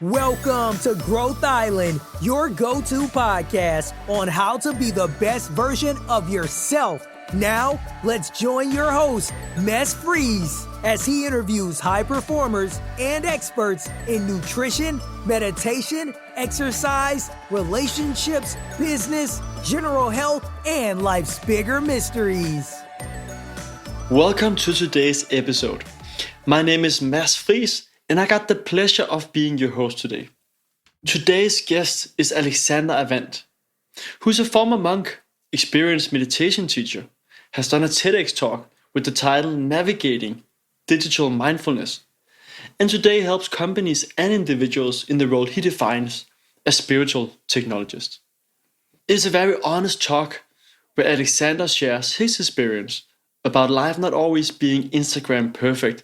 Welcome to Growth Island, your go-to podcast on how to be the best version of yourself. Now, let's join your host, Mes Freeze, as he interviews high performers and experts in nutrition, meditation, exercise, relationships, business, general health, and life's bigger mysteries. Welcome to today's episode. My name is Mes Freeze, and I got the pleasure of being your host today. Today's guest is Alexander Avanth, who's a former monk, experienced meditation teacher, has done a TEDx talk with the title Navigating Digital Mindfulness, and today helps companies and individuals in the role he defines as spiritual technologist. It's a very honest talk where Alexander shares his experience about life not always being Instagram perfect,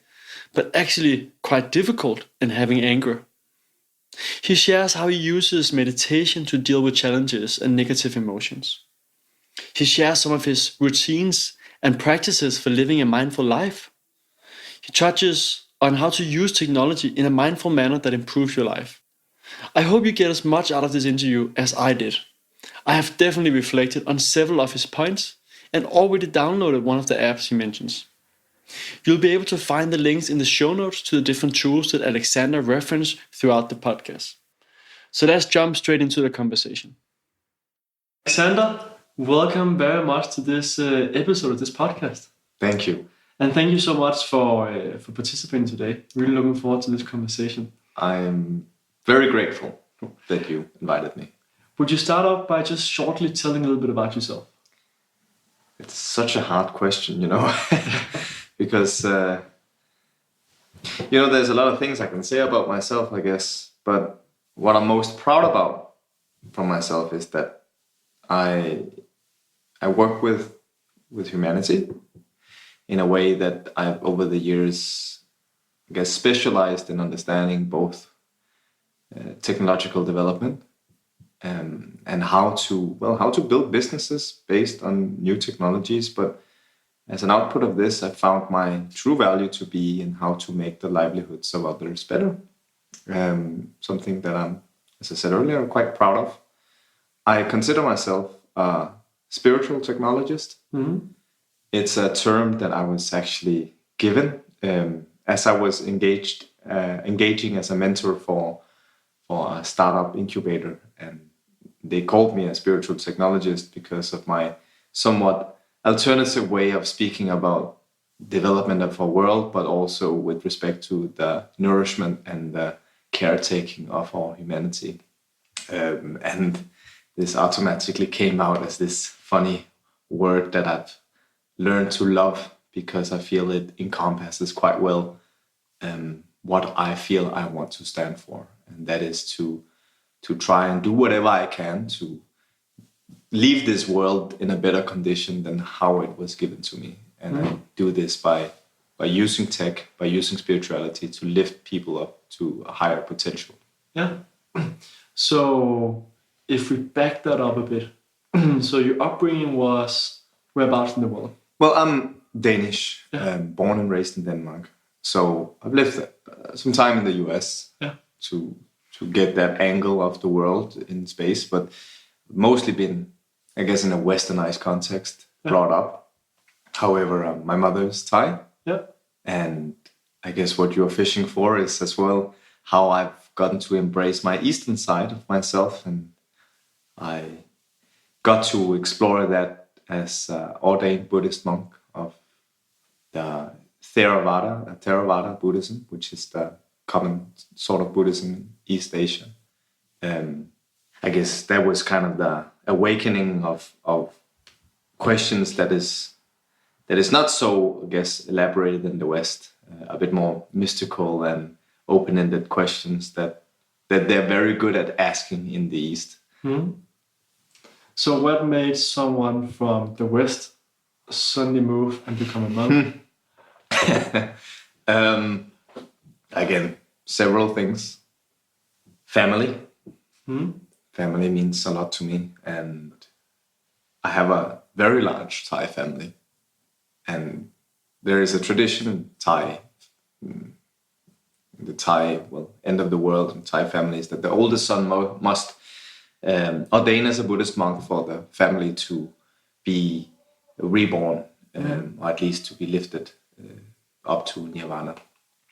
but actually quite difficult and having anger. He shares how he uses meditation to deal with challenges and negative emotions. He shares some of his routines and practices for living a mindful life. He touches on how to use technology in a mindful manner that improves your life. I hope you get as much out of this interview as I did. I have definitely reflected on several of his points and already downloaded one of the apps he mentions. You'll be able to find the links in the show notes to the different tools that Alexander referenced throughout the podcast. So let's jump straight into the conversation. Alexander, welcome very much to this episode of this podcast. Thank you. And thank you so much for participating today. Really looking forward to this conversation. I'm very grateful that you invited me. Would you start off by just shortly telling a little bit about yourself? It's such a hard question, because, there's a lot of things I can say about myself, I guess. But what I'm most proud about from myself is that I work with humanity in a way that I've, over the years, I guess, specialized in understanding both technological development and how to build businesses based on new technologies. But as an output of this, I found my true value to be in how to make the livelihoods of others better. Something that I'm, as I said earlier, quite proud of. I consider myself a spiritual technologist. Mm-hmm. It's a term that I was actually given as I was engaging as a mentor for a startup incubator, and they called me a spiritual technologist because of my somewhat alternative way of speaking about development of our world, but also with respect to the nourishment and the caretaking of our humanity. And this automatically came out as this funny word that I've learned to love because I feel it encompasses quite well what I feel I want to stand for. And that is to try and do whatever I can to leave this world in a better condition than how it was given to me. And I do this by using tech, by using spirituality to lift people up to a higher potential. Yeah. So if we back that up a bit, so your upbringing was whereabouts in the world? Well, I'm Danish, born and raised in Denmark. So I've lived some time in the US to get that angle of the world in space, but mostly been, I guess, in a westernized context, brought up. However, my mother is Thai. Yeah. And I guess what you're fishing for is as well how I've gotten to embrace my eastern side of myself. And I got to explore that as an ordained Buddhist monk of the Theravada Buddhism, which is the common sort of Buddhism in East Asia. I guess that was kind of the awakening of questions that is not so, I guess, elaborated in the West, a bit more mystical and open-ended questions that they're very good at asking in the East. Mm-hmm. So what made someone from the West suddenly move and become a monk? Again, several things. Family. Mm-hmm. Family means a lot to me, and I have a very large Thai family, and there is a tradition in Thai the Thai, end of the world in Thai families, that the oldest son must ordain as a Buddhist monk for the family to be reborn, or at least to be lifted up to nirvana.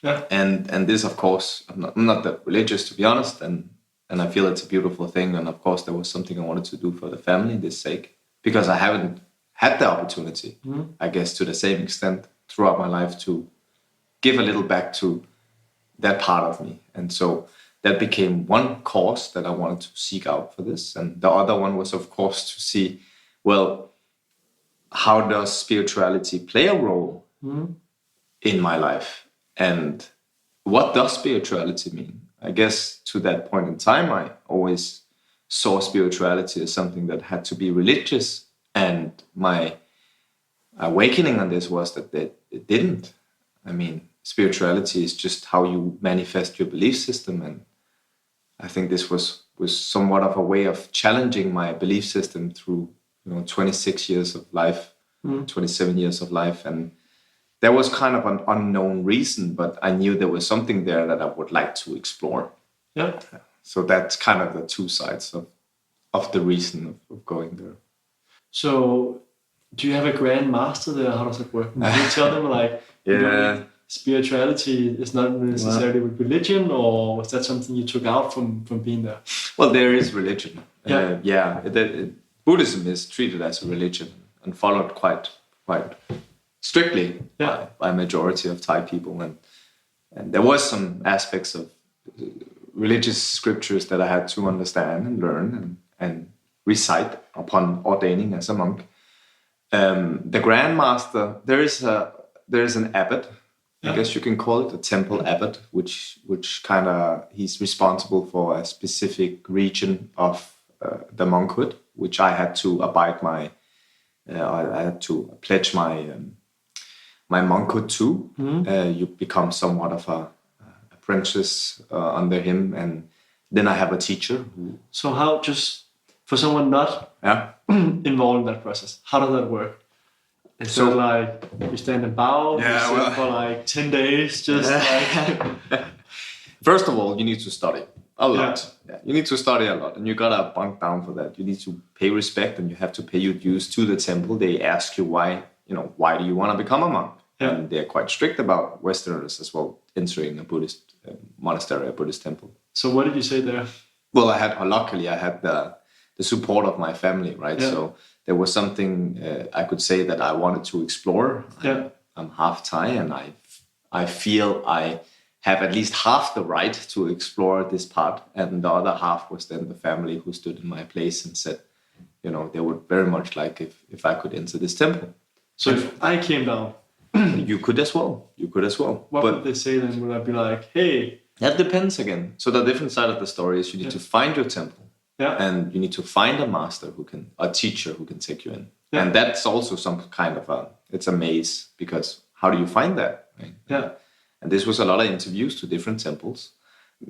Yeah. And this, of course, I'm not that religious, to be honest, and I feel it's a beautiful thing. And of course, there was something I wanted to do for the family, this sake, because I haven't had the opportunity, I guess, to the same extent throughout my life to give a little back to that part of me. And so that became one cause that I wanted to seek out for this. And the other one was, of course, to see, well, how does spirituality play a role in my life? And what does spirituality mean? I guess to that point in time, I always saw spirituality as something that had to be religious. And my awakening on this was that it didn't. I mean, spirituality is just how you manifest your belief system. And I think this was somewhat of a way of challenging my belief system through 26 years of life, 27 years of life. And there was kind of an unknown reason, but I knew there was something there that I would like to explore. Yeah. So that's kind of the two sides of the reason of going there. So do you have a grand master there? How does it work? Do you tell them like, spirituality is not necessarily with religion, or was that something you took out from being there? Well, there is religion. Yeah. Buddhism is treated as a religion and followed quite strictly by a majority of Thai people. And there was some aspects of religious scriptures that I had to understand and learn and recite upon ordaining as a monk. The Grand Master, there is an abbot, I guess you can call it a temple abbot, which kind of, he's responsible for a specific region of the monkhood, which I had to abide I had to pledge my monkhood to. You become somewhat of a apprentice under him, and then I have a teacher. So how, just for someone not involved in that process, how does that work? So like you stand and bow for like 10 days, just like... First of all, you need to study a lot. Yeah. You need to study a lot, and you gotta bunk down for that. You need to pay respect, and you have to pay your dues to the temple. They ask you why do you want to become a monk? Yeah. And they're quite strict about Westerners as well entering a Buddhist monastery, a Buddhist temple. So what did you say there? Well, luckily I had the support of my family, right? Yeah. So there was something I could say that I wanted to explore. Yeah. I'm half Thai, and I feel I have at least half the right to explore this part. And the other half was then the family who stood in my place and said, they would very much like if I could enter this temple. So if I came down... You could as well. What would they say then? Would I be like, hey... That depends again. So the different side of the story is you need to find your temple. Yeah. And you need to find a master a teacher who can take you in. Yeah. And that's also some kind of it's a maze, because how do you find that? Right? Yeah. And this was a lot of interviews to different temples.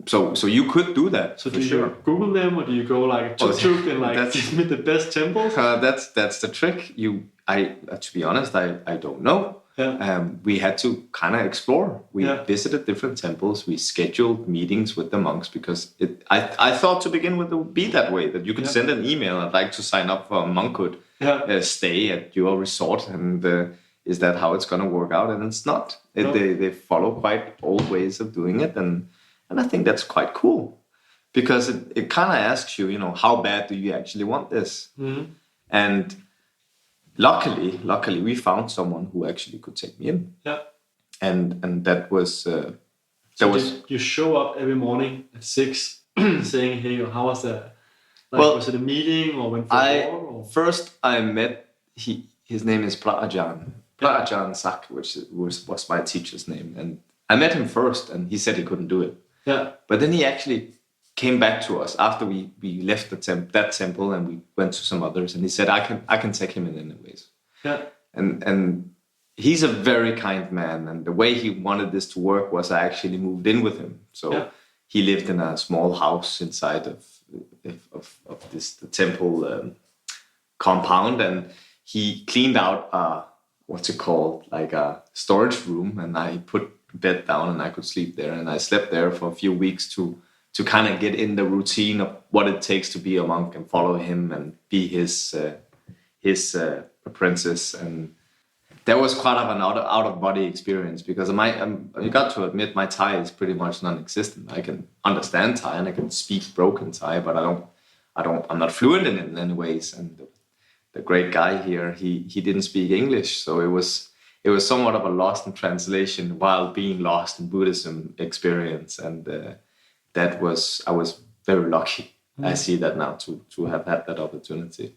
So you could do that. So do you Google them, or do you go like tuk-tuk and give me the best temples? That's the trick. To be honest, I don't know. Yeah. We had to kind of explore. We visited different temples. We scheduled meetings with the monks, because I thought to begin with it would be that way, that you could send an email, I'd like to sign up for a monkhood stay at your resort, and is that how it's going to work out? And it's not. They follow quite old ways of doing it, and I think that's quite cool, because it kind of asks you, how bad do you actually want this? Mm-hmm. And luckily, we found someone who actually could take me in. Yeah. And that was... you show up every morning at 6 saying, hey, how was that? Was it a meeting, or went for a walk? Or? First, I met... His name is Prajan Sak, which was my teacher's name. And I met him first, and he said he couldn't do it. Yeah. But then he actually came back to us after we left that temple, and we went to some others, and he said, I can take him in anyways. Yeah. And he's a very kind man, and the way he wanted this to work was I actually moved in with him. So he lived in a small house inside of the temple compound, and he cleaned out what's it called, like a storage room, and I put bed down and I could sleep there, and I slept there for a few weeks to kind of get in the routine of what it takes to be a monk and follow him and be his apprentice. And that was quite of an out of body experience, because I got to admit my Thai is pretty much non-existent. I can understand Thai and I can speak broken Thai, but I'm not fluent in it in any ways. And the great guy here, he didn't speak English, so it was somewhat of a lost in translation while being lost in Buddhism experience. And I was very lucky. I see that now to have had that opportunity.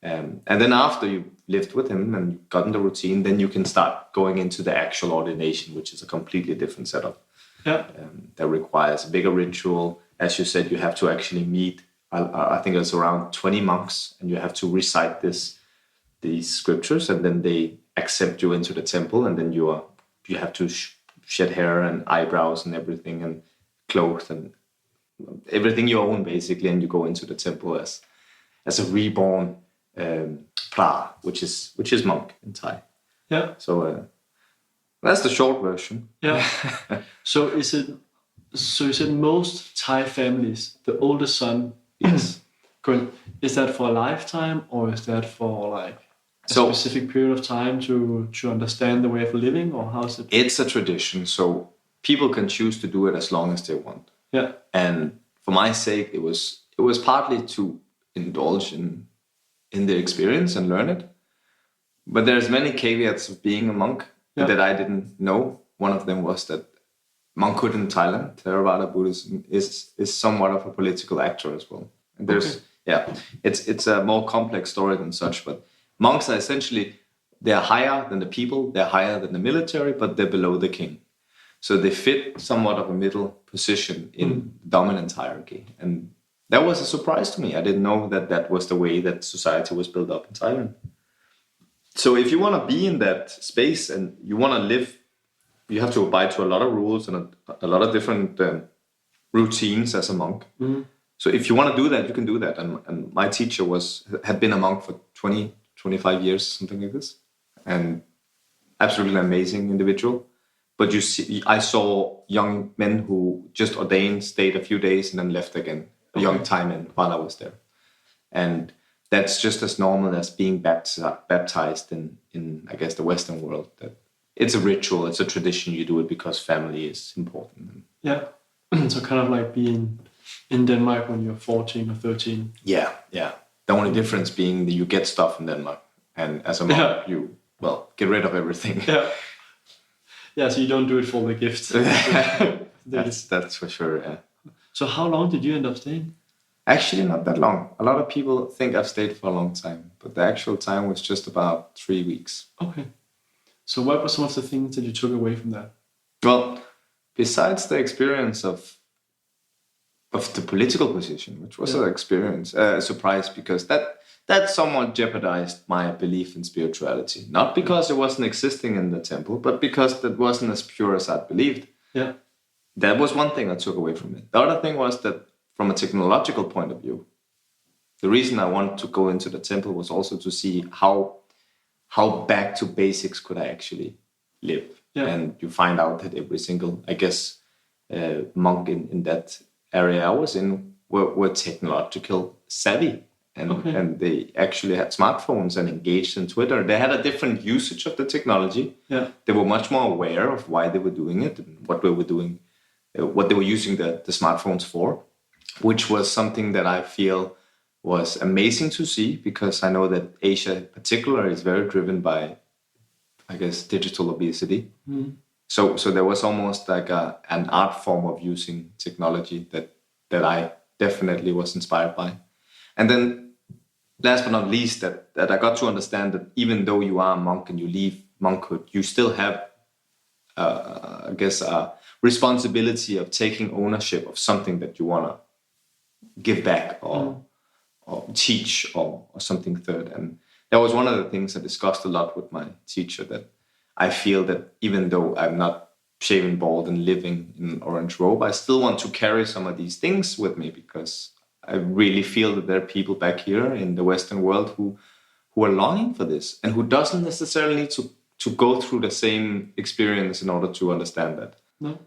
And then after you lived with him and you got in the routine, then you can start going into the actual ordination, which is a completely different setup. Yeah. That requires a bigger ritual. As you said, you have to actually meet, I think it's around 20 monks, and you have to recite these scriptures, and then they accept you into the temple, and then you have to shed hair and eyebrows and everything, and clothes and everything you own basically, and you go into the temple as a reborn pra, which is monk in Thai. Yeah. So that's the short version. Yeah. So you said most Thai families, the oldest son is going. Is that for a lifetime, or is that for like a specific period of time to understand the way of living, or how is it? It's a tradition, so people can choose to do it as long as they want. Yeah. And for my sake, it was partly to indulge in the experience and learn it. But there's many caveats of being a monk that I didn't know. One of them was that monkhood in Thailand, Theravada Buddhism, is somewhat of a political actor as well. And there's it's a more complex story than such. But monks are essentially, they're higher than the people, they're higher than the military, but they're below the king. So they fit somewhat of a middle position in dominant hierarchy. And that was a surprise to me. I didn't know that was the way that society was built up in Thailand. So if you want to be in that space and you want to live, you have to abide to a lot of rules and a lot of different routines as a monk. Mm-hmm. So if you want to do that, you can do that. And my teacher had been a monk for 20, 25 years, something like this. And absolutely amazing individual. But I saw young men who just ordained, stayed a few days, and then left again. A young Thai men while I was there. And that's just as normal as being baptized in I guess, the Western world. That it's a ritual, it's a tradition. You do it because family is important. Yeah. So kind of like being in Denmark when you're 14 or 13. Yeah. The only difference being that you get stuff in Denmark. And as a monk, you get rid of everything. Yeah. Yeah, so you don't do it for the gift. That's for sure, yeah. So how long did you end up staying? Actually, not that long. A lot of people think I've stayed for a long time, but the actual time was just about 3 weeks. Okay. So what were some of the things that you took away from that? Well, besides the experience of the political position, which was a surprise, because that somewhat jeopardized my belief in spirituality. Not because it wasn't existing in the temple, but because that wasn't as pure as I'd believed. Yeah. That was one thing I took away from it. The other thing was that from a technological point of view, the reason I wanted to go into the temple was also to see how back to basics could I actually live. Yeah. And you find out that every single, I guess, monk in that area I was in were technological savvy. And they actually had smartphones and engaged in Twitter. They had a different usage of the technology. Yeah. They were much more aware of why they were doing it and what they were doing, what they were using the smartphones for, which was something that I feel was amazing to see, because I know that Asia in particular is very driven by, I guess, digital obesity. Mm. So there was almost like an art form of using technology that I definitely was inspired by. And then last but not least, that I got to understand that even though you are a monk and you leave monkhood, you still have, I guess, a responsibility of taking ownership of something that you want to give back or teach or something third. And that was one of the things I discussed a lot with my teacher, that I feel that even though I'm not shaven bald and living in an orange robe, I still want to carry some of these things with me, because I really feel that there are people back here in the Western world who who are longing for this and who doesn't necessarily need to go through the same experience in order to understand that. No.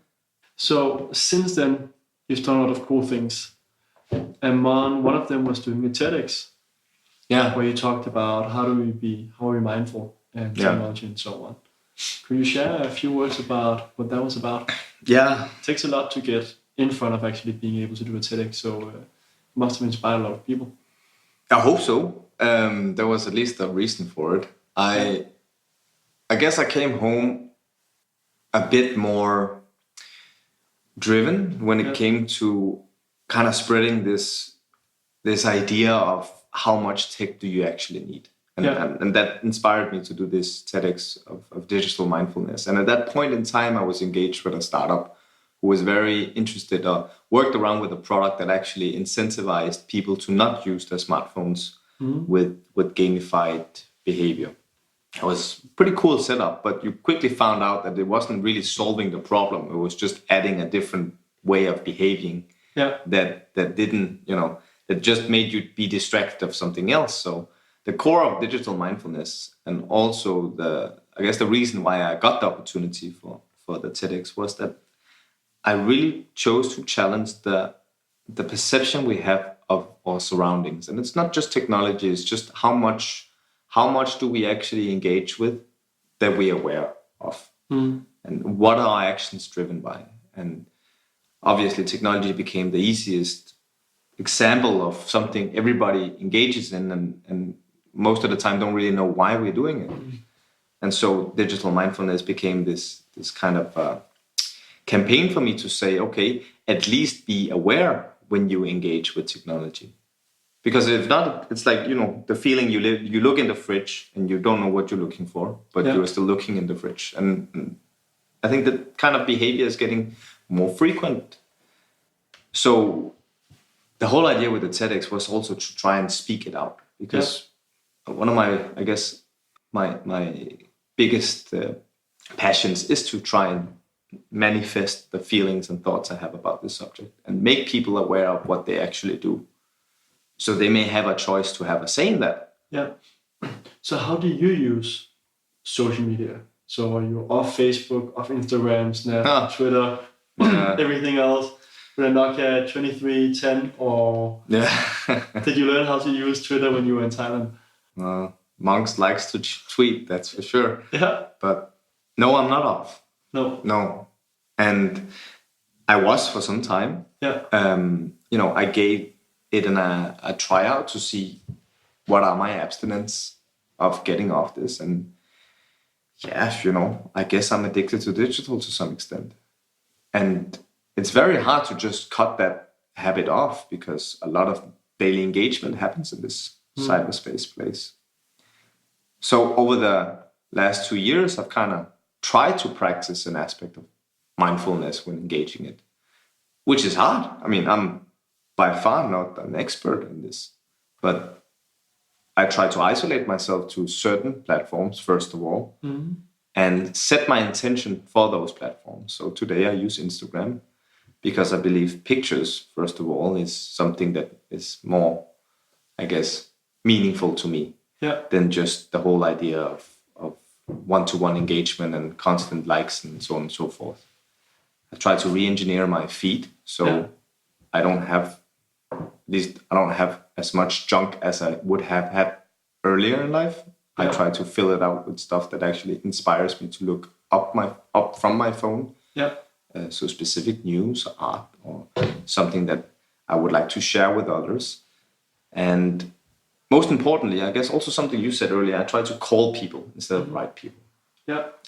So since then, you've done a lot of cool things. And one of them was doing a TEDx. Yeah. Where you talked about how are we mindful and technology and so on. Could you share a few words about what that was about? Yeah. It takes a lot to get in front of actually being able to do a TEDx, so it must have inspired a lot of people. I hope so. There was at least a reason for it. I guess I came home a bit more driven when it came to kind of spreading this idea of how much tech do you actually need. And that inspired me to do this TEDx of digital mindfulness. And at that point in time, I was engaged with a startup who was very interested or worked around with a product that actually incentivized people to not use their smartphones with gamified behavior. It was a pretty cool setup, but you quickly found out that it wasn't really solving the problem. It was just adding a different way of behaving that didn't, that just made you be distracted of something else. So the core of digital mindfulness, and also the reason why I got the opportunity for the TEDx, was that I really chose to challenge the perception we have of our surroundings. And it's not just technology, it's just how much do we actually engage with that we are aware of? And what are our actions driven by? And obviously technology became the easiest example of something everybody engages in and most of the time don't really know why we're doing it. And so digital mindfulness became this kind of campaign for me to say, okay, at least be aware when you engage with technology. Because if not, it's like, the feeling you look in the fridge and you don't know what you're looking for, but you're still looking in the fridge. And I think that kind of behavior is getting more frequent. So the whole idea with the TEDx was also to try and speak it out, because one of my biggest passions is to try and manifest the feelings and thoughts I have about this subject and make people aware of what they actually do, so they may have a choice to have a say in that. Yeah. So how do you use social media? So are you off Facebook, off Instagram, Snap, Twitter, everything else with a Nokia 2310, or did you learn how to use Twitter when you were in Thailand? Monks likes to tweet, that's for sure. Yeah. But no, I'm not off. No. And I was for some time. Yeah. I gave it a tryout to see what are my abstinence of getting off this. And I guess I'm addicted to digital to some extent. And it's very hard to just cut that habit off, because a lot of daily engagement happens in this cyberspace place. So over the last 2 years, I've kind of tried to practice an aspect of mindfulness when engaging it, which is hard. I mean, I'm by far not an expert in this, but I try to isolate myself to certain platforms, first of all, and set my intention for those platforms. So today I use Instagram because I believe pictures, first of all, is something that is more, I guess, meaningful to me than just the whole idea of one-to-one engagement and constant likes and so on and so forth. I try to re-engineer my feed so I don't have as much junk as I would have had earlier in life. I try to fill it out with stuff that actually inspires me to look up from my phone. So specific news, art, or something that I would like to share with others. And most importantly, I guess also something you said earlier, I try to call people instead of write people.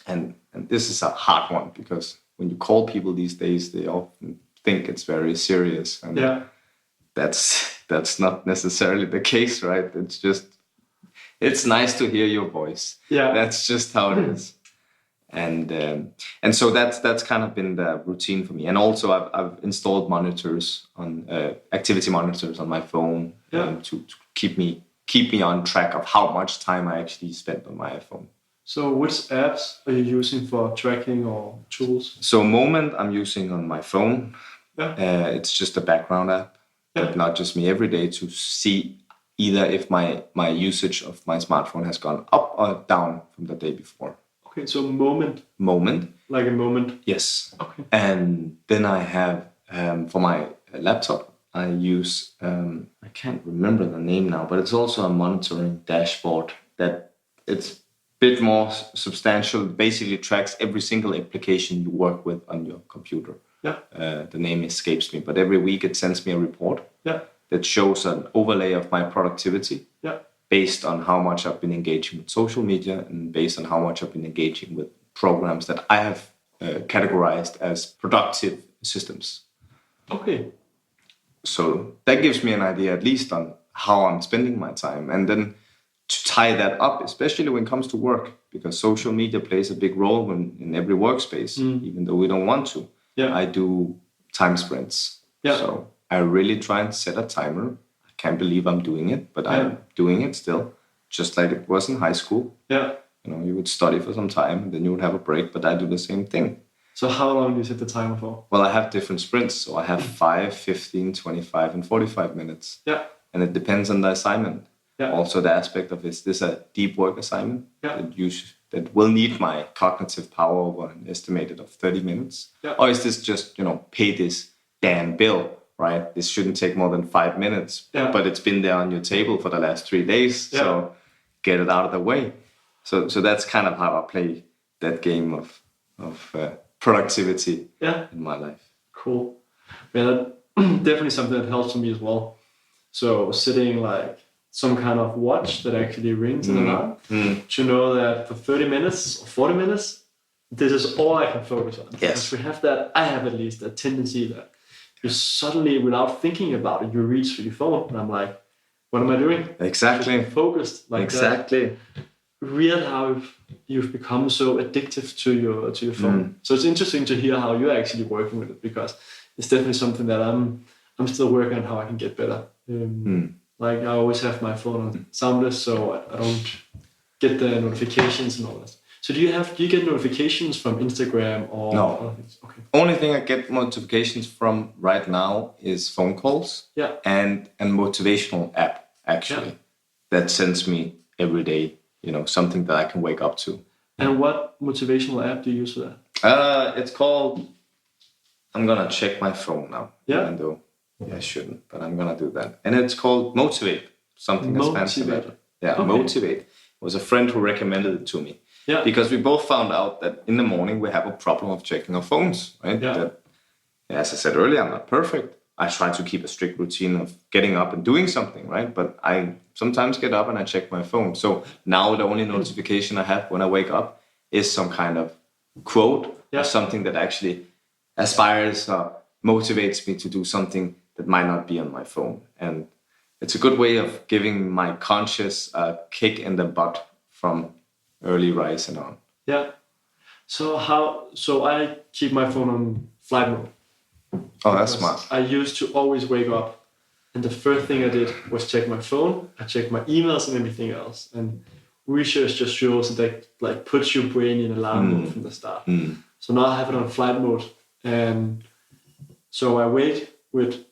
And this is a hard one, because when you call people these days, they often think it's very serious. And that's not necessarily the case, right? It's nice to hear your voice. That's just how it is. And so that's kind of been the routine for me. And also I've installed monitors on activity monitors on my phone to keep me on track of how much time I actually spent on my iPhone. So which apps are you using for tracking or tools? So Moment I'm using on my phone. It's just a background app that nudges me every day to see either if my usage of my smartphone has gone up or down from the day before. Okay, so moment. Like a moment. Yes. Okay. And then I have, for my laptop, I use, I can't remember the name now, but it's also a monitoring dashboard that it's a bit more substantial. Basically tracks every single application you work with on your computer. Yeah. The name escapes me, but every week it sends me a report. Yeah. That shows an overlay of my productivity. Yeah. Based on how much I've been engaging with social media and based on how much I've been engaging with programs that I have categorized as productive systems. Okay. So that gives me an idea at least on how I'm spending my time. And then to tie that up, especially when it comes to work, because social media plays a big role in every workspace, even though we don't want to. Yeah. I do time sprints. Yeah. So I really try and set a timer. I can't believe I'm doing it, but I'm doing it still, just like it was in high school. Yeah. You would study for some time, and then you would have a break, but I do the same thing. So how long do you set the timer for? Well, I have different sprints. So I have 5, 15, 25, and 45 minutes. Yeah. And it depends on the assignment. Yeah. Also the aspect of, is this a deep work assignment that will need my cognitive power over an estimated of 30 minutes? Yeah. Or is this just, pay this damn bill, right? This shouldn't take more than 5 minutes, but it's been there on your table for the last 3 days. Yeah. So get it out of the way. So that's kind of how I play that game of productivity in my life. Cool. Yeah, that definitely something that helps me as well. So setting like some kind of watch that actually rings in an hour to know that for 30 minutes or 40 minutes, this is all I can focus on. Yes. Because we have that, I have at least a tendency that you suddenly, without thinking about it, you reach for your phone. And I'm like, what am I doing? Exactly. Just focused like exactly. that. Weird how you've become so addictive to your phone. So it's interesting to hear how you're actually working with it, because it's definitely something that I'm still working on how I can get better. Like I always have my phone on soundless, so I don't get the notifications and all that. So do you get notifications from Instagram or? No. Okay. Only thing I get notifications from right now is phone calls. Yeah. And a motivational app actually that sends me every day. Something that I can wake up to. And what motivational app do you use for that? It's called, I'm going to check my phone now. Yeah. Even though I shouldn't, but I'm going to do that. And it's called Motivate. Something as fancy. Yeah, okay. Motivate. It was a friend who recommended it to me. Yeah. Because we both found out that in the morning we have a problem of checking our phones, right? Yeah. That, as I said earlier, I'm not perfect. I try to keep a strict routine of getting up and doing something, right? But I sometimes get up and I check my phone. So now the only notification I have when I wake up is some kind of quote or something that actually aspires or motivates me to do something that might not be on my phone. And it's a good way of giving my conscious a kick in the butt from early rise and on. Yeah. So I keep my phone on flight mode. Oh, that's smart. I used to always wake up, and the first thing I did was check my phone. I checked my emails and everything else. And research just shows that like puts your brain in alarm mode from the start. So now I have it on flight mode, and so I wait with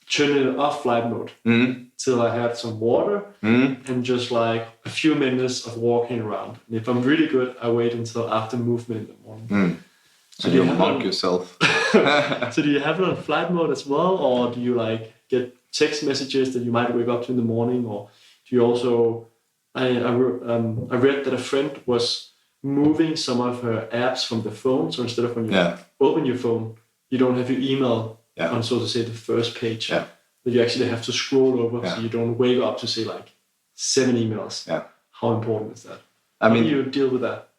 turning it off flight mode till I had some water and just like a few minutes of walking around. And if I'm really good, I wait until after movement in the morning. So you monk yourself. So do you have it on flight mode as well, or do you like get text messages that you might wake up to in the morning, or do you also? I read that a friend was moving some of her apps from the phone, so instead of when you open your phone, you don't have your email on, so to say, the first page. Yeah. That you actually have to scroll over, so you don't wake up to say like 7 emails. Yeah. How important is that? How do you deal with that?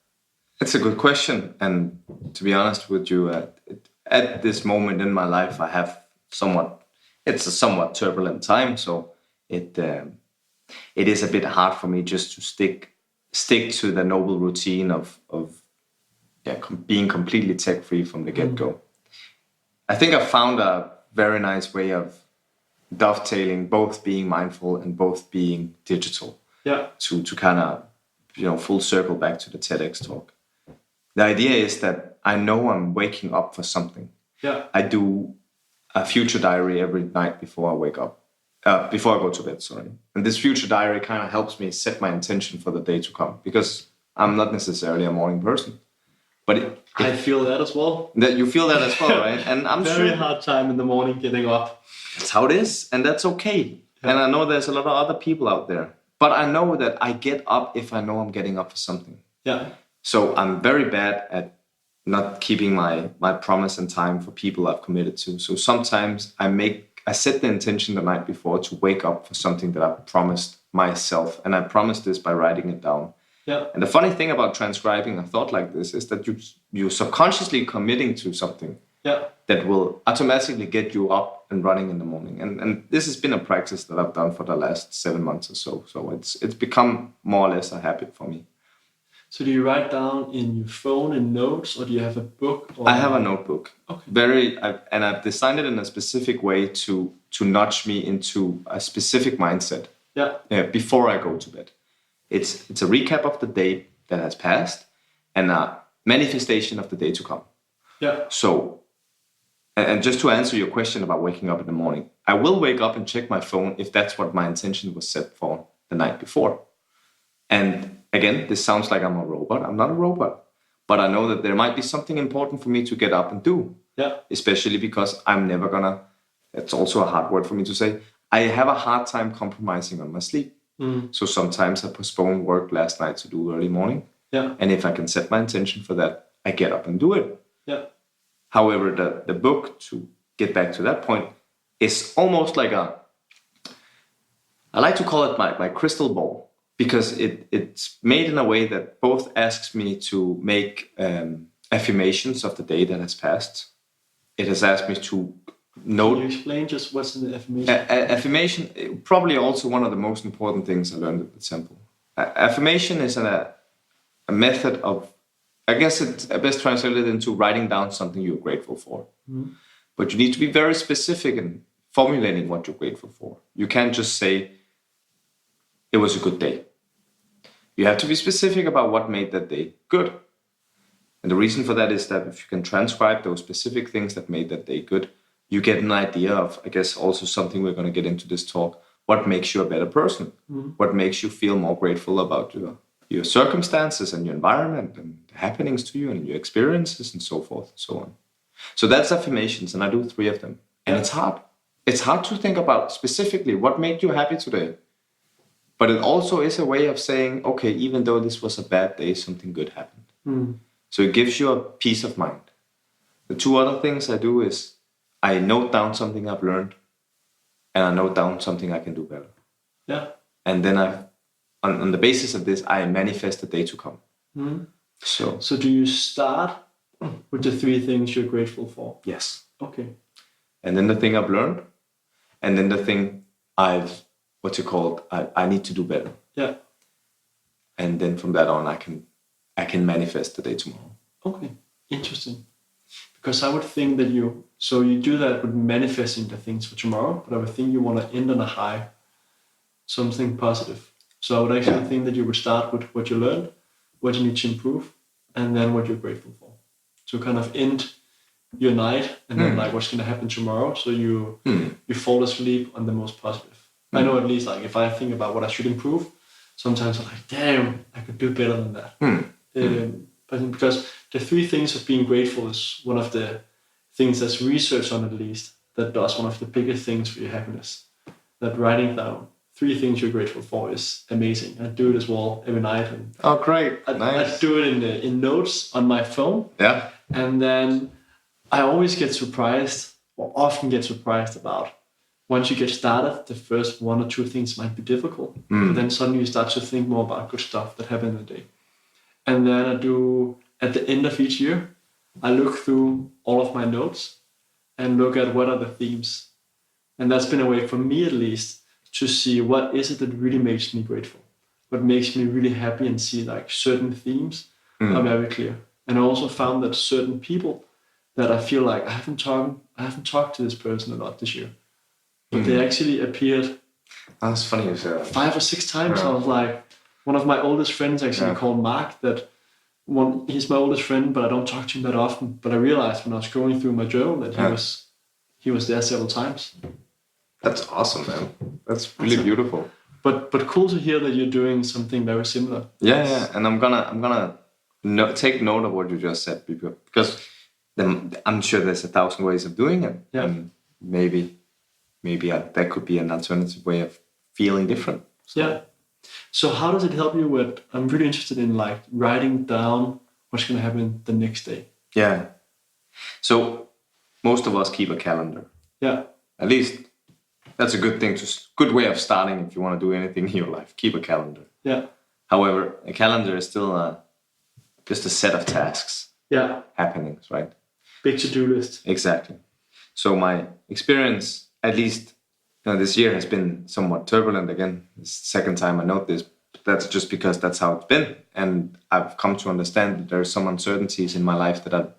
It's a good question, and to be honest with you, at this moment in my life, I have it's a somewhat turbulent time, so it is a bit hard for me just to stick to the noble routine of being completely tech free from the get-go. I think I found a very nice way of dovetailing both being mindful and both being digital. Yeah. To kind of full circle back to the TEDx talk. The idea is that I know I'm waking up for something. Yeah. I do a future diary every night before I wake up. before I go to bed, sorry. And this future diary kind of helps me set my intention for the day to come, because I'm not necessarily a morning person. But I feel that as well. that you feel that as well, right? And I'm Very sure hard time in the morning getting up. that's how it is, and that's okay. Yeah. And I know there's a lot of other people out there, but I know that I get up if I know I'm getting up for something. Yeah. So I'm very bad at not keeping my promise and time for people I've committed to. So sometimes I set the intention the night before to wake up for something that I promised myself, and I promised this by writing it down. Yeah. And the funny thing about transcribing a thought like this is that you're subconsciously committing to something that will automatically get you up and running in the morning. And this has been a practice that I've done for the last 7 months or so. So it's become more or less a habit for me. So do you write down in your phone in notes, or do you have a book? Or... I have a notebook. Okay. I've designed it in a specific way to nudge me into a specific mindset. Before I go to bed. It's a recap of the day that has passed and a manifestation of the day to come. Yeah. So, and just to answer your question about waking up in the morning, I will wake up and check my phone if that's what my intention was set for the night before. And again, this sounds like I'm a robot. I'm not a robot, but I know that there might be something important for me to get up and do. Yeah. Especially because I'm never gonna, that's also a hard word for me to say, I have a hard time compromising on my sleep. So sometimes I postpone work last night to do early morning. Yeah. And if I can set my intention for that, I get up and do it. Yeah. However, the book, to get back to that point, is almost like I like to call it my crystal ball, because it's made in a way that both asks me to make affirmations of the day that has passed. It has asked me to note. Can you explain just what's in the affirmation? Affirmation, probably also one of the most important things I learned at the temple. Affirmation is a method of, I guess it's best translated into writing down something you're grateful for. Mm-hmm. But you need to be very specific in formulating what you're grateful for. You can't just say, it was a good day. You have to be specific about what made that day good. And the reason for that is that if you can transcribe those specific things that made that day good, you get an idea of, I guess, also something we're going to get into this talk, what makes you a better person, what makes you feel more grateful about your circumstances and your environment and the happenings to you and your experiences and so forth and so on. So that's affirmations, and I do 3 of them. And it's hard. It's hard to think about specifically what made you happy today. But it also is a way of saying, okay, even though this was a bad day, something good happened. So it gives you a peace of mind. The 2 other things I do is I note down something I've learned, and I note down something I can do better. Yeah. And then on the basis of this, I manifest the day to come. So do you start with the 3 things you're grateful for? Yes. Okay. And then the thing I've learned, and then the thing I need to do better. Yeah. And then from that on, I can manifest the day tomorrow. Okay. Interesting. Because I would think that you do that with manifesting the things for tomorrow, but I would think you want to end on a high, something positive. So I would actually think that you would start with what you learned, what you need to improve, and then what you're grateful for. To kind of end your night and then like what's going to happen tomorrow. So you fall asleep on the most positive. I know at least like if I think about what I should improve, sometimes I'm like, damn, I could do better than that. But because the 3 things of being grateful is one of the things that's researched on, at least, that does one of the biggest things for your happiness. That writing down 3 things you're grateful for is amazing. I do it as well every night. And great. Nice. I do it in notes on my phone. Yeah. And then I always get surprised, or often get surprised about, once you get started, the first 1 or 2 things might be difficult. But then suddenly you start to think more about good stuff that happened in the day. And then I do, at the end of each year, I look through all of my notes and look at what are the themes. And that's been a way for me, at least, to see what is it that really makes me grateful. What makes me really happy, and see like certain themes are very clear. And I also found that certain people that I feel like I haven't talked to this person a lot this year. But they actually appeared. That's funny you say that. 5 or 6 times. I was like, one of my oldest friends actually called Mark, he's my oldest friend, but I don't talk to him that often. But I realized when I was going through my journal that he was there several times. That's awesome, man. That's really beautiful. But cool to hear that you're doing something very similar. Yeah. And I'm gonna take note of what you just said, because I'm sure there's 1,000 ways of doing it. Yeah. And maybe that could be an alternative way of feeling different. So. Yeah. So how does it help you with? I'm really interested in like writing down what's going to happen the next day. Yeah. So most of us keep a calendar. Yeah. At least that's a good way of starting if you want to do anything in your life. Keep a calendar. Yeah. However, a calendar is still just a set of tasks. Yeah. Happenings, right? Big to-do list. Exactly. So my experience, at least this year, has been somewhat turbulent again. It's the second time I note this. But that's just because that's how it's been. And I've come to understand that there are some uncertainties in my life that I'd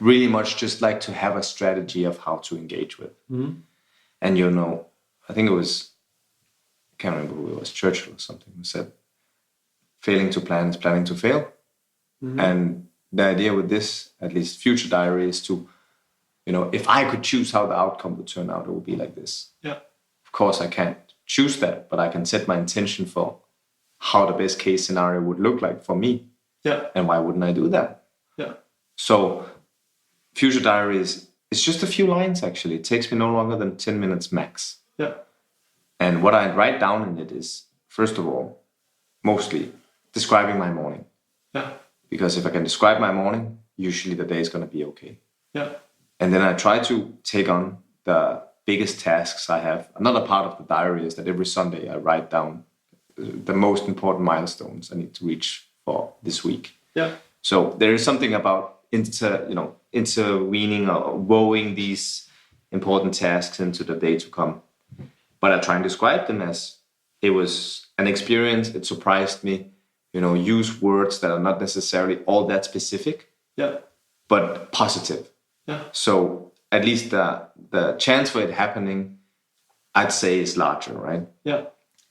really much just like to have a strategy of how to engage with. Mm-hmm. And I think I can't remember who it was, Churchill or something, who said, failing to plan is planning to fail. Mm-hmm. And the idea with this, at least future diary, is to, if I could choose how the outcome would turn out, it would be like this. Yeah. Of course, I can't choose that, but I can set my intention for how the best case scenario would look like for me. Yeah. And why wouldn't I do that? Yeah. So future diary is just a few lines, actually. It takes me no longer than 10 minutes max. Yeah. And what I write down in it is, first of all, mostly describing my morning. Yeah. Because if I can describe my morning, usually the day is going to be okay. Yeah. And then I try to take on the biggest tasks I have. Another part of the diary is that every Sunday I write down the most important milestones I need to reach for this week. Yeah. So there is something about interweaving or woving these important tasks into the day to come. But I try and describe them as it was an experience. It surprised me. Use words that are not necessarily all that specific. Yeah. But positive. Yeah. So at least the chance for it happening, I'd say, is larger, right? Yeah.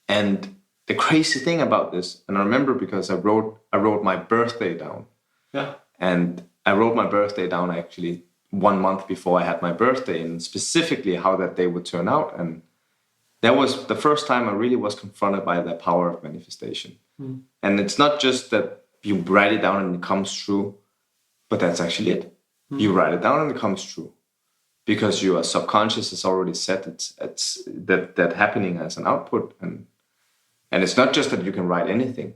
And the crazy thing about this, and I remember because I wrote my birthday down. Yeah. And I wrote my birthday down actually 1 month before I had my birthday, and specifically how that day would turn out. And that was the first time I really was confronted by the power of manifestation. Mm. And it's not just that you write it down and it comes true, but that's actually it. Mm. You write it down and it comes true. Because your subconscious has already set it's that happening as an output. And it's not just that you can write anything,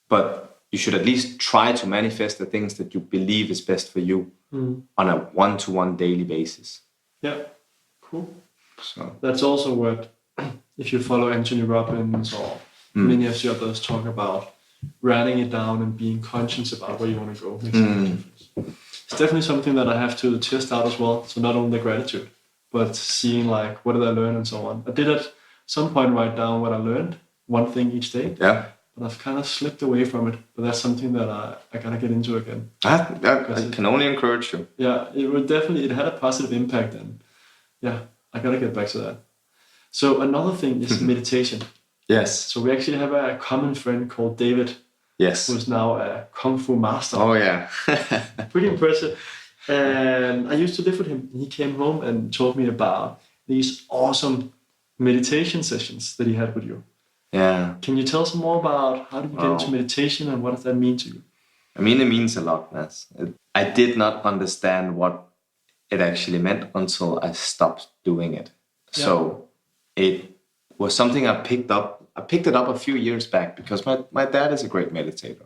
but you should at least try to manifest the things that you believe is best for you on a one-to-one daily basis. Yeah, cool. So that's also what, if you follow Anthony Robbins or many of the others talk about, writing it down and being conscious about where you want to go makes a big difference. It's definitely something that I have to test out as well. So not only the gratitude, but seeing like, what did I learn and so on. I did at some point write down what I learned, one thing each day. Yeah. But I've kind of slipped away from it. But that's something that I gotta get into again. I can only encourage you. Yeah, it had a positive impact, and yeah, I gotta get back to that. So another thing is meditation. Yes. So we actually have a common friend called David. Yes. Who's now a Kung Fu master. Oh yeah. Pretty impressive. And I used to live with him. He came home and told me about these awesome meditation sessions that he had with you. Yeah. Can you tell us more about how did you get into meditation and what does that mean to you? I mean, it means a lot, Mads. I did not understand what it actually meant until I stopped doing it. Yeah. So it was something I picked up. I picked it up a few years back because my dad is a great meditator.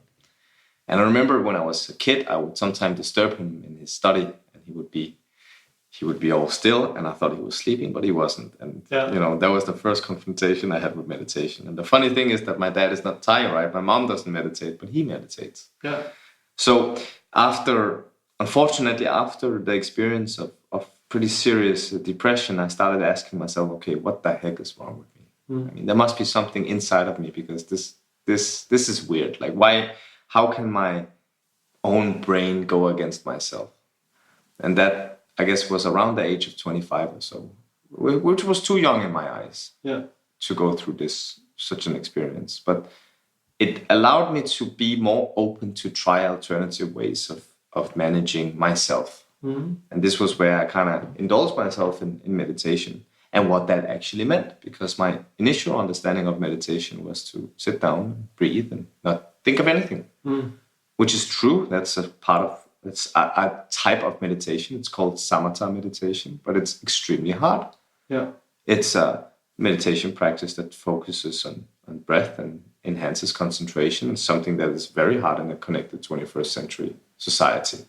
And I remember when I was a kid, I would sometimes disturb him in his study, and he would be all still, and I thought he was sleeping, but he wasn't. And that was the first confrontation I had with meditation. And the funny thing is that my dad is not Thai, right? My mom doesn't meditate, but he meditates. Yeah. So unfortunately, after the experience of pretty serious depression, I started asking myself, okay, what the heck is wrong with me? I mean, there must be something inside of me because this is weird. Like, how can my own brain go against myself? And that, I guess, was around the age of 25 or so, which was too young in my eyes to go through such an experience. But it allowed me to be more open to try alternative ways of managing myself. Mm-hmm. And this was where I kind of indulged myself in meditation. and what that actually meant. Because my initial understanding of meditation was to sit down, breathe, and not think of anything, which is true. That's it's a type of meditation. It's called samatha meditation, but it's extremely hard. Yeah. It's a meditation practice that focuses on breath and enhances concentration, and something that is very hard in a connected 21st century society.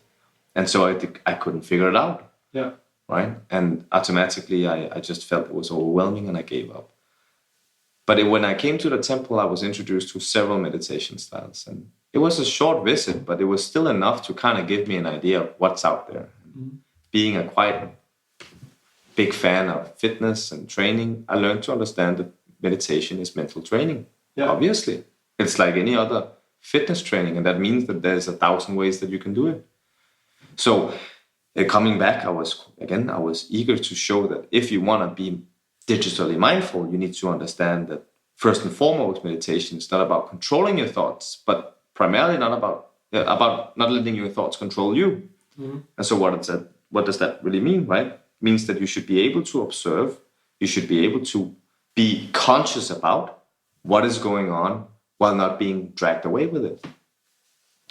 And so I couldn't figure it out. Yeah. Right? And automatically I just felt it was overwhelming and I gave up. But when I came to the temple, I was introduced to several meditation styles. And it was a short visit, but it was still enough to kind of give me an idea of what's out there. Being a quite big fan of fitness and training, I learned to understand that meditation is mental training. Yeah. Obviously. It's like any other fitness training, and that means that there's 1,000 ways that you can do it. So coming back, I was eager to show that if you want to be digitally mindful, you need to understand that first and foremost, meditation is not about controlling your thoughts, but primarily not about not letting your thoughts control you. And so what does that really mean, right? It means that you should be able to observe, you should be able to be conscious about what is going on while not being dragged away with it.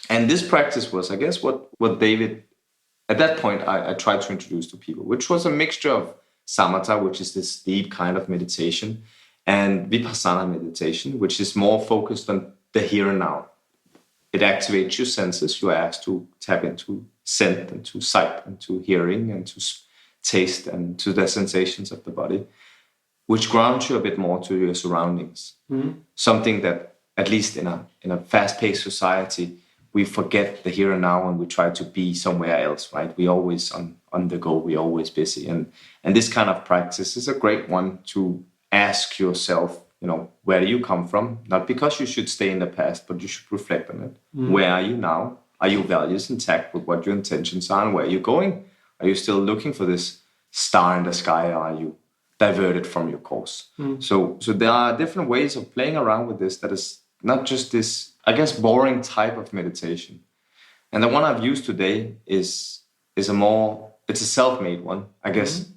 And this practice was, I guess, what David, at that point, I tried to introduce to people, which was a mixture of samatha, which is this deep kind of meditation, and vipassana meditation, which is more focused on the here and now. It activates your senses. You are asked to tap into scent and to sight and to hearing and to taste and to the sensations of the body, which grounds you a bit more to your surroundings. Something that, at least in a fast-paced society, we forget the here and now and we try to be somewhere else, right? We always on the go, we're always busy. And this kind of practice is a great one to ask yourself, where do you come from? Not because you should stay in the past, but you should reflect on it. Where are you now? Are your values intact with what your intentions are and where you're going? Are you still looking for this star in the sky, or are you diverted from your course? So there are different ways of playing around with this that is not just this, I guess, boring type of meditation. And the one I've used today is it's a self-made one. I guess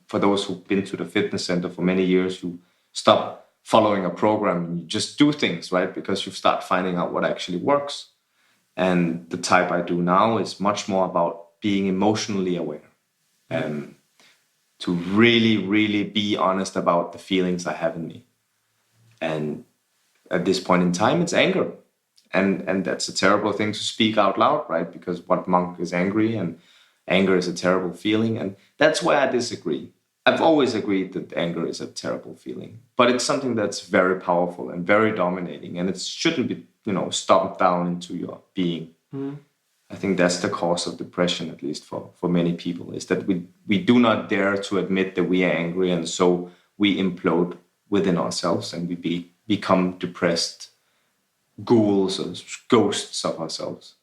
for those who've been to the fitness center for many years, you stop following a program and you just do things, right? Because you start finding out what actually works. And the type I do now is much more about being emotionally aware and to really, really be honest about the feelings I have in me. And at this point in time, it's anger. And that's a terrible thing to speak out loud, right? Because what monk is angry, and anger is a terrible feeling. And that's where I disagree. I've always agreed that anger is a terrible feeling, but it's something that's very powerful and very dominating, and it shouldn't be, stomped down into your being. I think that's the cause of depression, at least for many people, is that we do not dare to admit that we are angry, and so we implode within ourselves and we become depressed ghouls or ghosts of ourselves.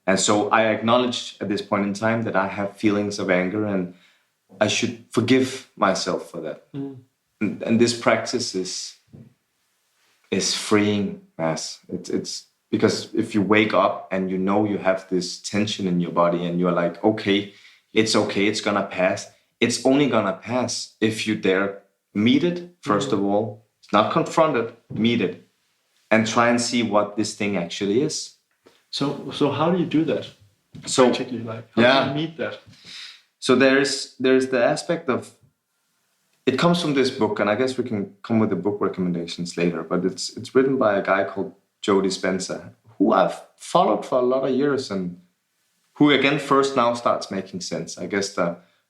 And so I acknowledge at this point in time that I have feelings of anger, and I should forgive myself for that. And this practice is freeing, Mads. It's because if you wake up and you have this tension in your body and you're like, okay, it's gonna pass. It's only gonna pass if you dare meet it, first of all. It's not confront it, meet it, and try and see what this thing actually is. So how do you do that? So particularly, how do you meet that? So there's the aspect of, it comes from this book, and I guess we can come with the book recommendations later, but it's written by a guy called Joe Dispenza, who I've followed for a lot of years, and who again first now starts making sense. I guess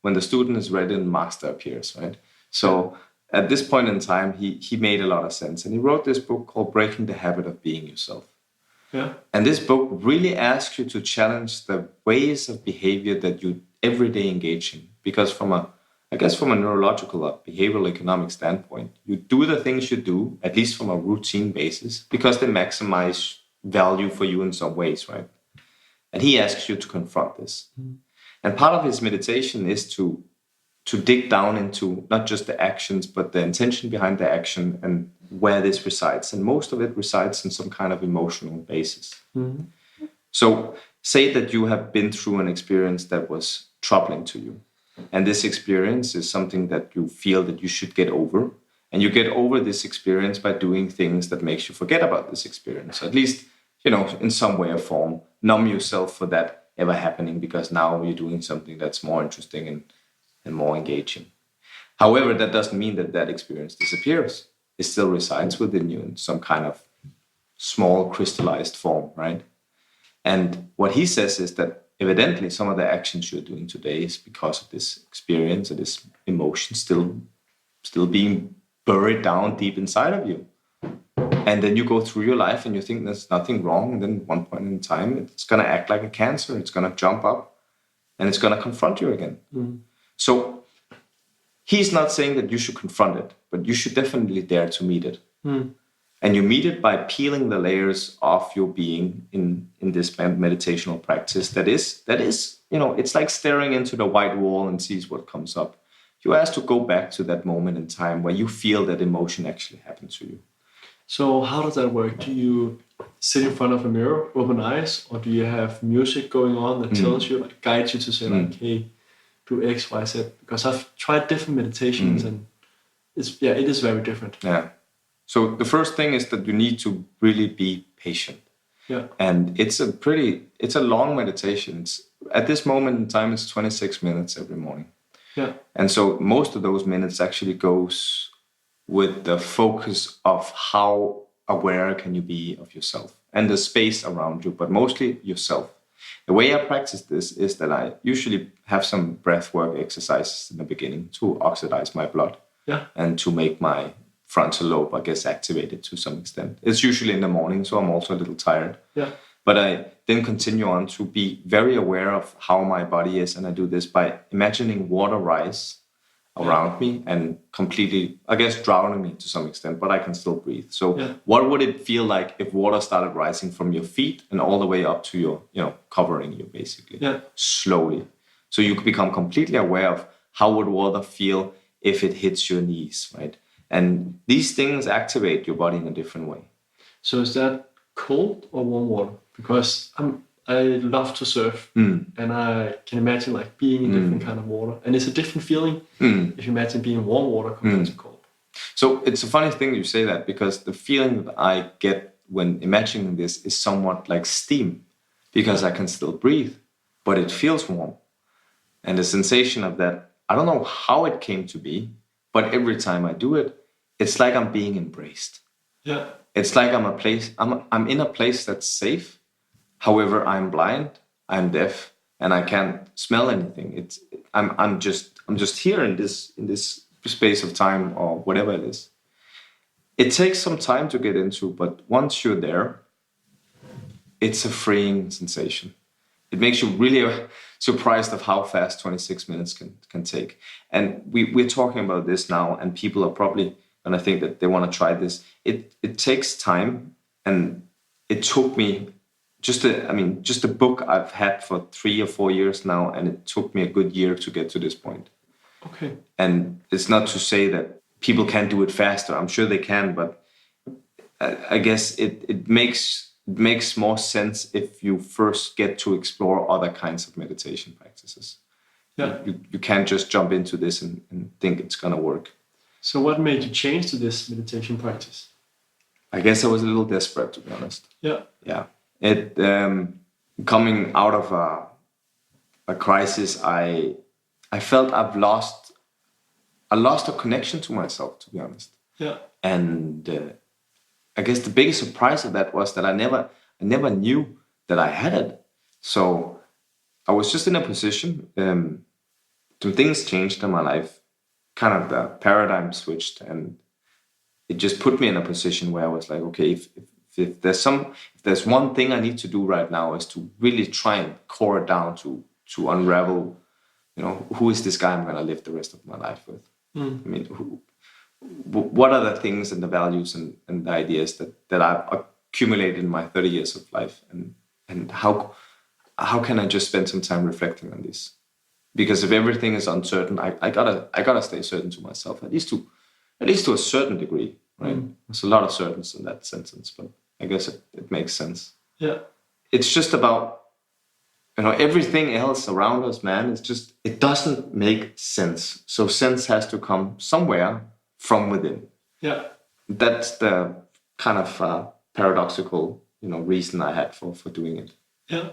when the student is ready, the master appears, right? So at this point in time, he made a lot of sense, and he wrote this book called Breaking the Habit of Being Yourself. Yeah. And this book really asks you to challenge the ways of behavior that you every day engage in, because from a neurological or behavioral economic standpoint, you do the things you do, at least from a routine basis, because they maximize value for you in some ways, right? And he asks you to confront this. And part of his meditation is to dig down into not just the actions, but the intention behind the action and where this resides. And most of it resides in some kind of emotional basis. So say that you have been through an experience that was troubling to you. And this experience is something that you feel that you should get over. And you get over this experience by doing things that makes you forget about this experience. At least, in some way or form, numb yourself for that ever happening, because now you're doing something that's more interesting and more engaging. However, that doesn't mean that experience disappears. It still resides within you in some kind of small crystallized form, right? And what he says is that evidently some of the actions you're doing today is because of this experience and this emotion still being buried down deep inside of you. And then you go through your life and you think there's nothing wrong. And then at one point in time, it's going to act like a cancer. It's going to jump up and it's going to confront you again. So he's not saying that you should confront it, but you should definitely dare to meet it. And you meet it by peeling the layers of your being in this meditational practice. That is, it's like staring into the white wall and sees what comes up. You ask to go back to that moment in time where you feel that emotion actually happened to you. So how does that work? Do you sit in front of a mirror, open eyes, or do you have music going on that tells you, like guides you to say like, hey, do X, Y, Z? Because I've tried different meditations and it is very different. Yeah. So the first thing is that you need to really be patient. Yeah. And it's a long meditation. At this moment in time, it's 26 minutes every morning. Yeah. And so most of those minutes actually goes with the focus of how aware can you be of yourself and the space around you, but mostly yourself. The way I practice this is that I usually have some breath work exercises in the beginning to oxidize my blood and to make my frontal lobe, I guess, activated to some extent. It's usually in the morning, so I'm also a little tired. Yeah. But I then continue on to be very aware of how my body is. And I do this by imagining water rise around me and completely, I guess, drowning me to some extent, but I can still breathe. So what would it feel like if water started rising from your feet and all the way up to your, covering you basically, slowly. So you could become completely aware of how would water feel if it hits your knees, right? And these things activate your body in a different way. So is that cold or warm water? Because I love to surf and I can imagine like being in different kind of water. And it's a different feeling if you imagine being in warm water compared to cold. So it's a funny thing you say that, because the feeling that I get when imagining this is somewhat like steam, because I can still breathe, but it feels warm. And the sensation of that, I don't know how it came to be, but every time I do it, it's like I'm being embraced. Yeah. It's like I'm in a place that's safe. However, I'm blind, I'm deaf, and I can't smell anything. I'm just here in this space of time or whatever it is. It takes some time to get into, but once you're there, it's a freeing sensation. It makes you really surprised of how fast 26 minutes can take. And we're talking about this now, and people are probably going to think that they want to try this. It takes time, and it took me just a book I've had for 3 or 4 years now, and it took me a good year to get to this point. Okay. And it's not to say that people can't do it faster. I'm sure they can, but I guess it makes more sense if you first get to explore other kinds of meditation practices. Yeah. You can't just jump into this and think it's going to work. So what made you change to this meditation practice? I guess I was a little desperate, to be honest. Yeah. Yeah. It coming out of a crisis, I felt I lost a connection to myself, to be honest. Yeah. And I guess the biggest surprise of that was that I never knew that I had it. So I was just in a position. Some things changed in my life. Kind of the paradigm switched, and it just put me in a position where I was like, okay, if there's one thing I need to do right now is to really try and core it down to unravel, who is this guy I'm going to live the rest of my life with? I mean, what are the things and the values and the ideas that I've accumulated in my 30 years of life, and how can I just spend some time reflecting on this? Because if everything is uncertain, I gotta stay certain to myself, at least to a certain degree, right? There's a lot of certainty in that sentence, but I guess it makes sense. Yeah. It's just about everything else around us, man, it doesn't make sense. So sense has to come somewhere from within. Yeah. That's the kind of paradoxical, reason I had for doing it. Yeah.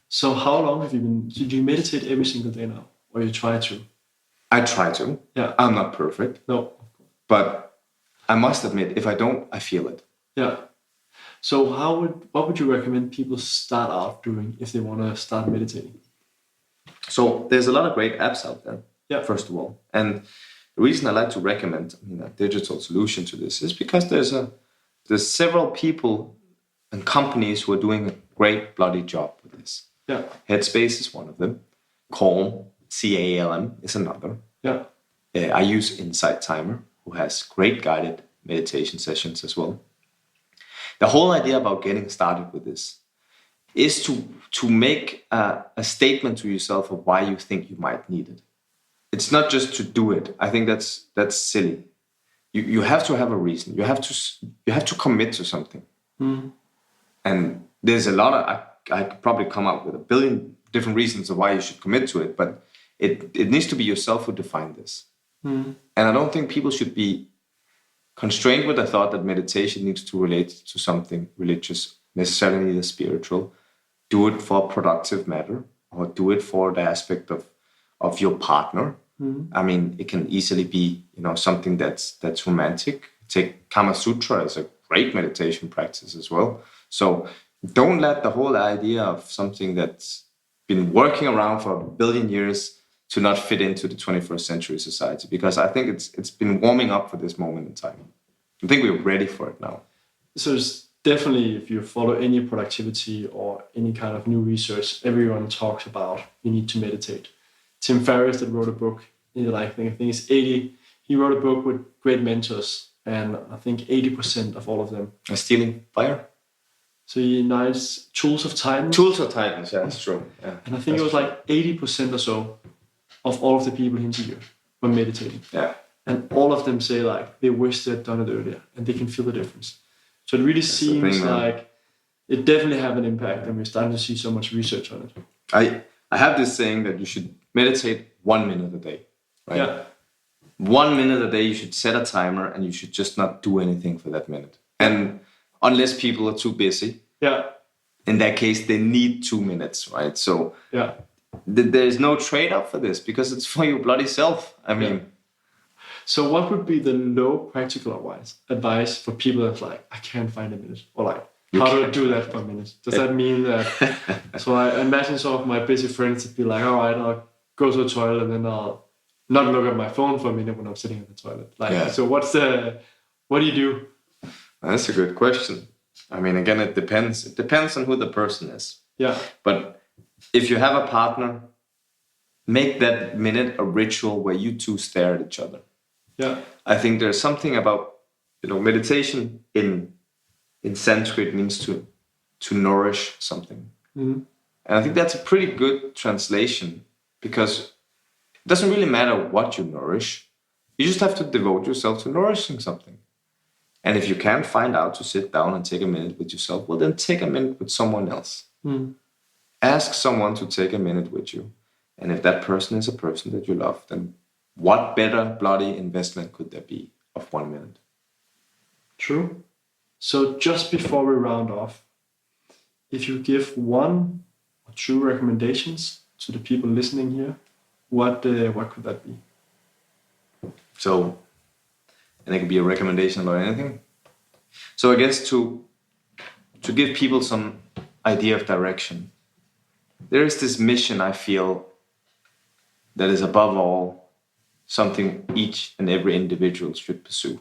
So how long have you been? Do you meditate every single day now, or you try to? I try to. Yeah. I'm not perfect. No. But I must admit, if I don't, I feel it. Yeah. So what would you recommend people start out doing if they want to start meditating? So there's a lot of great apps out there. Yeah. First of all, and the reason I like to recommend a digital solution to this is because there's several people and companies who are doing a great bloody job with this. Yeah. Headspace is one of them. Calm, CALM, is another. Yeah. I use Insight Timer, who has great guided meditation sessions as well. The whole idea about getting started with this is to make a statement to yourself of why you think you might need it. It's not just to do it. I think that's silly. You have to have a reason. You have to commit to something. Mm. And there's a lot of I could probably come up with a billion different reasons of why you should commit to it, but it needs to be yourself who define this. Mm. And I don't think people should be constrained with the thought that meditation needs to relate to something religious, necessarily neither spiritual. Do it for productive matter, or do it for the aspect of your partner. Mm. I mean, it can easily be, something that's romantic. Take Kama Sutra as a great meditation practice as well. So don't let the whole idea of something that's been working around for a billion years to not fit into the 21st century society, because I think it's been warming up for this moment in time. I think we're ready for it now. So it's definitely, if you follow any productivity or any kind of new research, everyone talks about you need to meditate. Tim Ferriss that wrote a book, I think it's 80. He wrote a book with great mentors, and I think 80% of all of them are stealing fire. So he unites Tools of Titans. Tools of Titans, yeah, that's true. Yeah, and I think it was like 80% or so of all of the people he interviewed were meditating. Yeah. And all of them say like they wish they'd done it earlier, and they can feel the difference. So it really seems like it definitely have an impact, and we're starting to see so much research on it. I have this saying that you should meditate 1 minute a day, right? Yeah. 1 minute a day, you should set a timer, and you should just not do anything for that minute. And unless people are too busy, in that case, they need 2 minutes, right? So there's no trade-off for this, because it's for your bloody self. I mean, so what would be the low practical advice for people that's like, I can't find a minute, or like, how do I do that for a minute? Does that mean that? So I imagine some of my busy friends would be like, all right, I'll go to the toilet and then I'll not look at my phone for a minute when I'm sitting at the toilet. So what do you do? That's a good question. I mean, again, it depends. It depends on who the person is. Yeah. But if you have a partner, make that minute a ritual where you two stare at each other. Yeah. I think there's something about, meditation in Sanskrit means to nourish something. Mm-hmm. And I think that's a pretty good translation, because it doesn't really matter what you nourish. You just have to devote yourself to nourishing something. And if you can't find out to sit down and take a minute with yourself, well, then take a minute with someone else. Mm. Ask someone to take a minute with you. And if that person is a person that you love, then what better bloody investment could there be of 1 minute? True. So just before we round off, if you give 1 or 2 recommendations to the people listening here, what could that be? So, and it could be a recommendation about anything. So I guess to give people some idea of direction, there is this mission I feel that is above all something each and every individual should pursue.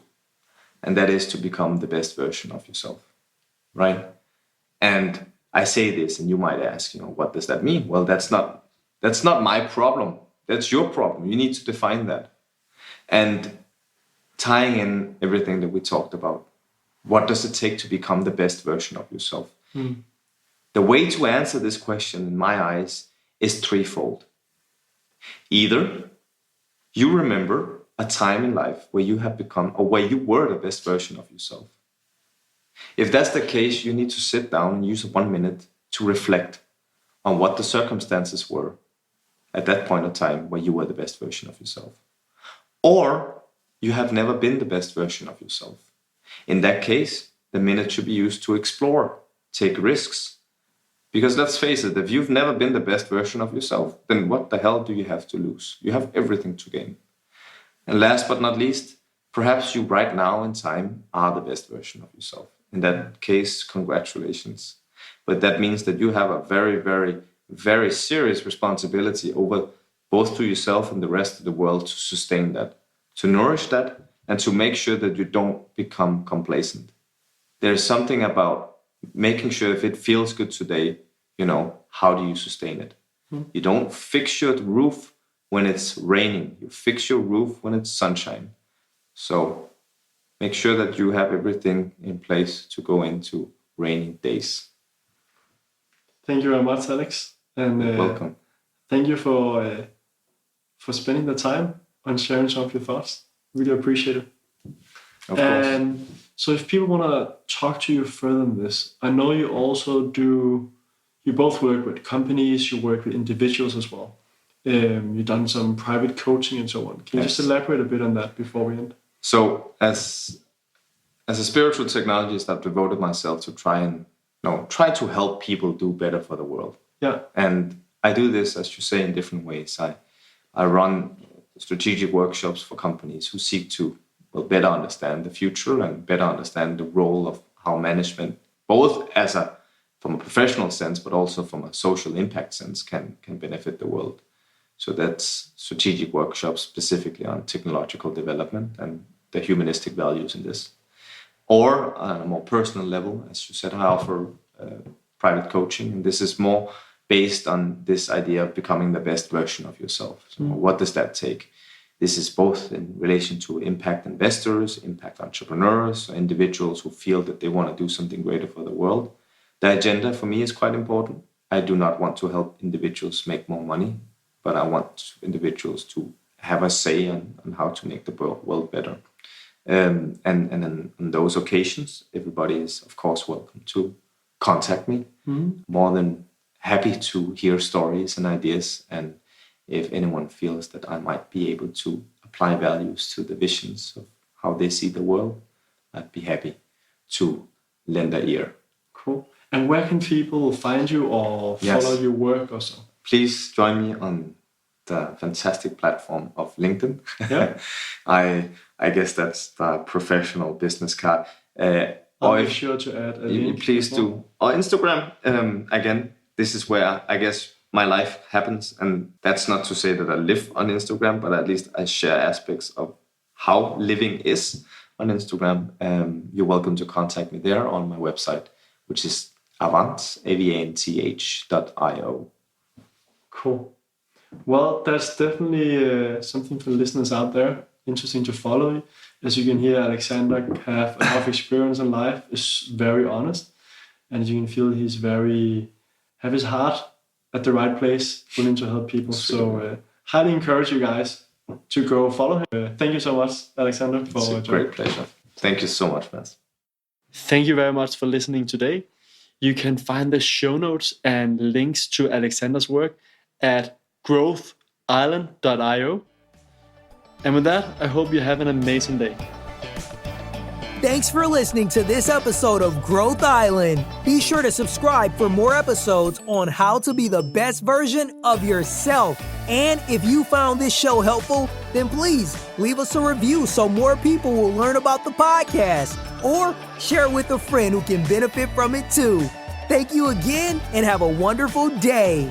And that is to become the best version of yourself, right? And I say this, and you might ask, what does that mean? Well, that's not my problem. That's your problem. You need to define that. And tying in everything that we talked about, what does it take to become the best version of yourself? Mm. The way to answer this question, in my eyes, is threefold. Either you remember a time in life where you have become, or where you were the best version of yourself. If that's the case, you need to sit down and use 1 minute to reflect. on what the circumstances were at that point of time where you were the best version of yourself. Or you have never been the best version of yourself. In that case, the minute should be used to explore, take risks. Because let's face it, if you've never been the best version of yourself, then what the hell do you have to lose? You have everything to gain. And last but not least, perhaps you right now in time are the best version of yourself. In that case, congratulations. But that means that you have a very, very, very serious responsibility over both to yourself and the rest of the world to sustain that, to nourish that, and to make sure that you don't become complacent. There's something about making sure if it feels good today, how do you sustain it? You don't fix your roof when it's raining. You fix your roof when it's sunshine. So make sure that you have everything in place to go into rainy days. Thank you very much, Alex. And You're welcome. Thank you for spending the time and sharing some of your thoughts. Really appreciate it. Of course. So if people want to talk to you further on this, I know you also you both work with companies, you work with individuals as well. You've done some private coaching and so on. Can you just elaborate a bit on that before we end? So as a spiritual technologist, I've devoted myself to try to help people do better for the world. Yeah. And I do this, as you say, in different ways. I run strategic workshops for companies who seek to better understand the future and better understand the role of how management, both from a professional sense, but also from a social impact sense, can benefit the world. So that's strategic workshops specifically on technological development and the humanistic values in this. Or on a more personal level, as you said, I offer private coaching, and this is more based on this idea of becoming the best version of yourself. So what does that take? This is both in relation to impact investors, impact entrepreneurs, individuals who feel that they want to do something greater for the world. The agenda for me is quite important. I do not want to help individuals make more money, but I want individuals to have a say on how to make the world better. And on those occasions, everybody is, of course, welcome to contact me. More than happy to hear stories and ideas. And if anyone feels that I might be able to apply values to the visions of how they see the world, I'd be happy to lend an ear. Cool. And where can people find you or follow your work or so? Please join me on the fantastic platform of LinkedIn. Yeah. I guess that's the professional business card. I'll be sure to add a link. Please do. Or Instagram. Again, this is where I guess my life happens. And that's not to say that I live on Instagram, but at least I share aspects of how living is on Instagram. You're welcome to contact me there on my website, which is Avanth, avanth.io. Cool. Well, that's definitely something for the listeners out there. Interesting to follow. As you can hear, Alexander have a lot of experience in life, is very honest. And you can feel have his heart at the right place, willing to help people. So highly encourage you guys to go follow him. Thank you so much, Alexander, for joining. It's a great pleasure. Thank you so much, Mads. Thank you very much for listening today. You can find the show notes and links to Alexander's work at growthisland.io. And with that, I hope you have an amazing day. Thanks for listening to this episode of Growth Island. Be sure to subscribe for more episodes on how to be the best version of yourself. And if you found this show helpful, then please leave us a review so more people will learn about the podcast, or share with a friend who can benefit from it too. Thank you again and have a wonderful day.